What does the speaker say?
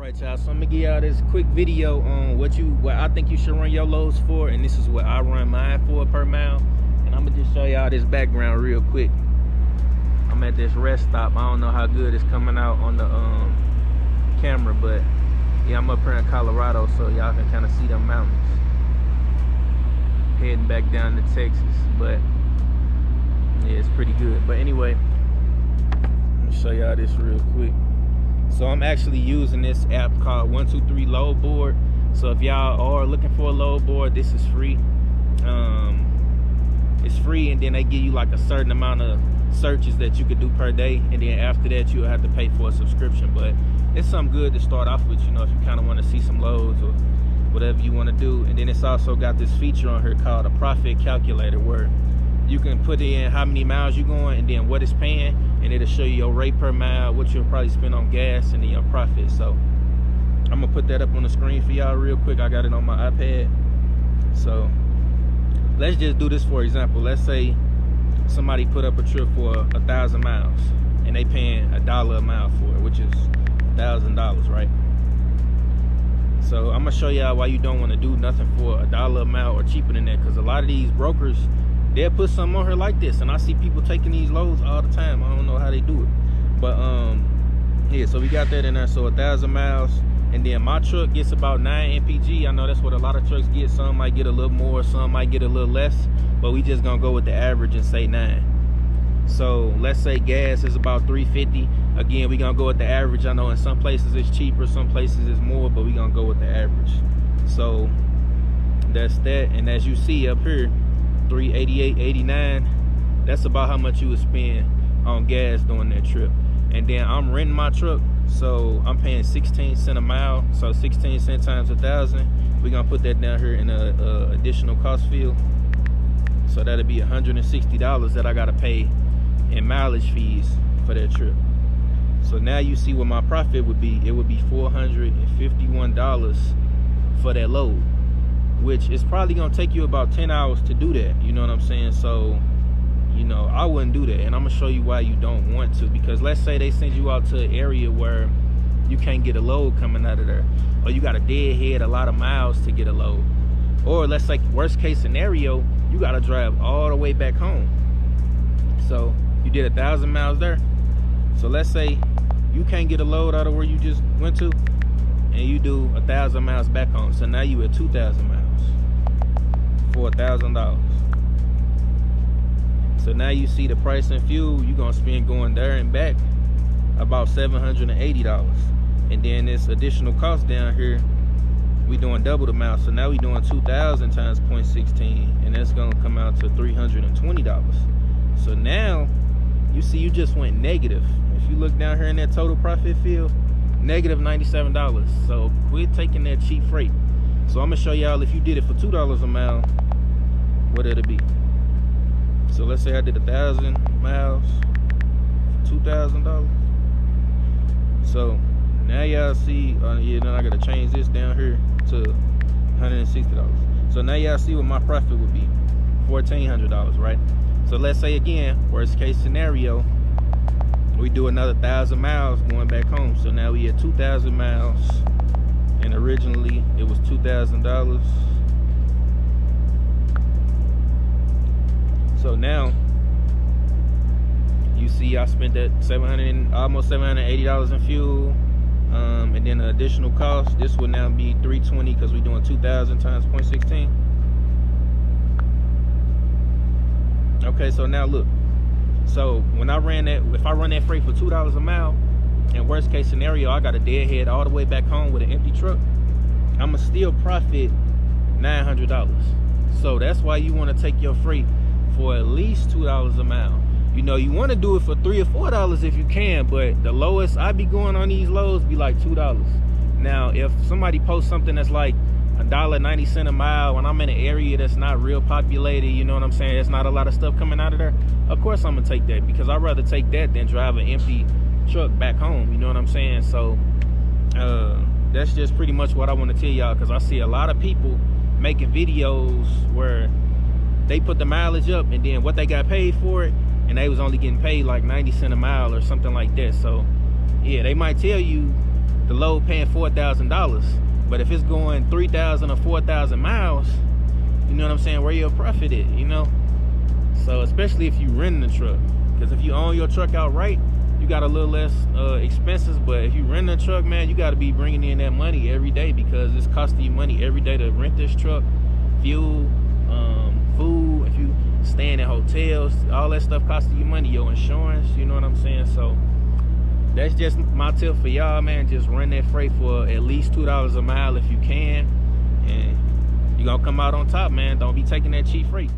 Alright, y'all, so I'm gonna give y'all this quick video on what I think you should run your loads for, and this is what I run mine for per mile. And I'm gonna just show y'all this background real quick. I'm at this rest stop. I don't know how good it's coming out on the camera, but yeah, I'm up here in Colorado, so y'all can kind of see the mountains. Heading back down to Texas, but yeah, it's pretty good. But anyway, let me show y'all this real quick. So I'm actually using this app called 123 Load Board. So if y'all are looking for a load board, this is free. It's free, and then they give you like a certain amount of searches that you could do per day, and then after that you'll have to pay for a subscription. But it's something good to start off with, you know, if you kind of want to see some loads or whatever you want to do. And then it's also got this feature on here called a profit calculator, where you can put in how many miles you're going and then what it's paying, and it'll show you your rate per mile, what you'll probably spend on gas, and then your profit. So I'm gonna put that up on the screen for y'all real quick. I got it on my iPad. So let's just do this for example. Let's say somebody put up a trip for 1,000 miles and they paying $1 a mile for it, which is $1,000, right? So I'm gonna show y'all why you don't want to do nothing for $1 a mile or cheaper than that, because a lot of these brokers, they'll put something on here like this, and I see people taking these loads all the time. I don't know how they do it, but yeah, so we got that in there. So 1,000 miles, and then my truck gets about 9 mpg. I know that's what a lot of trucks get. Some might get a little more, some might get a little less, but we just gonna go with the average and say 9. So let's say gas is about 350. Again, we gonna go with the average. I know in some places it's cheaper, some places it's more, but we gonna go with the average. So that's that. And as you see up here, 388.89, that's about how much you would spend on gas during that trip. And then I'm renting my truck, so I'm paying 16 cents a mile. So 16 cents times 1,000, we're gonna put that down here in a additional cost field. So that'll be $160 that I gotta pay in mileage fees for that trip. So now you see what my profit would be. It would be $451 for that load, which is probably gonna take you about 10 hours to do that. You know what I'm saying? So, you know, I wouldn't do that. And I'm gonna show you why you don't want to. Because let's say they send you out to an area where you can't get a load coming out of there, or you got a deadhead a lot of miles to get a load, or let's say worst case scenario, you gotta drive all the way back home. So you did 1,000 miles there. So let's say you can't get a load out of where you just went to, and you do 1,000 miles back home. So now you at 2,000 miles for $1,000. So now you see the price in fuel you're gonna spend going there and back about $780. And then this additional cost down here, we doing double the amount. So now we doing 2,000 times 0.16, and that's gonna come out to $320. So now you see you just went negative. If you look down here in that total profit field, negative $97. So quit taking that cheap freight. So I'm gonna show y'all, if you did it for $2 a mile, what it'll be. So let's say I did 1,000 miles for $2,000. So now y'all see, yeah, then I gotta change this down here to $160. So now y'all see what my profit would be, $1,400, right? So let's say again, worst case scenario, we do another 1,000 miles going back home. So now we at 2,000 miles, and originally it was $2,000. So now you see I spent that almost $780 in fuel, and then the additional cost, this will now be $320 because we're doing 2,000 times 0.16. Okay, so now look. So when I ran that, if I run that freight for $2 a mile, and worst case scenario, I got a deadhead all the way back home with an empty truck, I'ma still profit $900. So that's why you want to take your freight for at least $2 a mile. You know, you want to do it for $3 or $4 if you can, but the lowest I be going on these loads be like $2. Now, if somebody posts something that's like $1.90 a mile, when I'm in an area that's not real populated, you know what I'm saying, there's not a lot of stuff coming out of there, of course I'm gonna take that, because I'd rather take that than drive an empty truck back home. You know what I'm saying? So that's just pretty much what I want to tell y'all, because I see a lot of people making videos where they put the mileage up and then what they got paid for it, and they was only getting paid like 90 cents a mile or something like that. So yeah, they might tell you the load paying $4,000. But if it's going 3,000 or 4,000 miles, you know what I'm saying, where your profit at, you know? So especially if you rent the truck, because if you own your truck outright, you got a little less expenses. But if you rent a truck, man, you got to be bringing in that money every day, because it's costing you money every day to rent this truck, fuel, food. If you staying in hotels, all that stuff costing you money, your insurance, you know what I'm saying? So that's just my tip for y'all, man. Just run that freight for at least $2 a mile if you can, and you're gonna come out on top, man. Don't be taking that cheap freight.